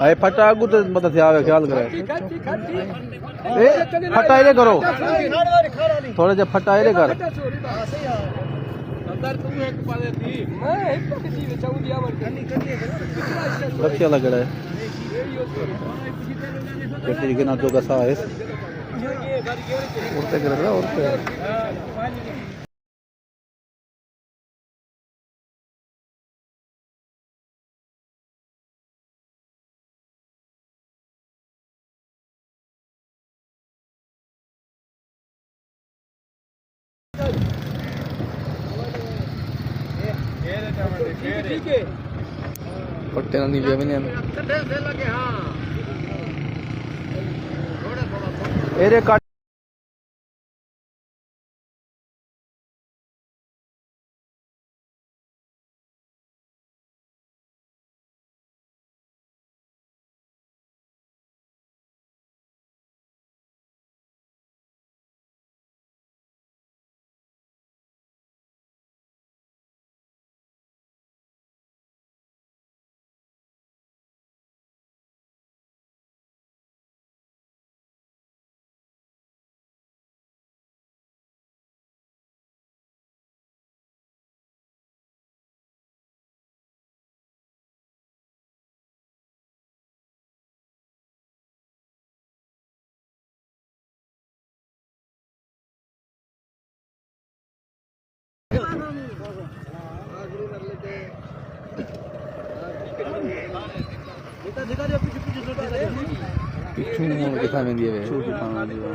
आए फटा आगू तो मत आवे ख्याल करे ए फटा इले करो थोड़े जे फटा इले कर रखिया लगड़ा है पेटी के ना तो कैसा है उड़ते कर रहा उड़ते पट्टे ना नहीं लिया मैंने एरे काट पिछू किथा में दिए वे छोटी पाना दियो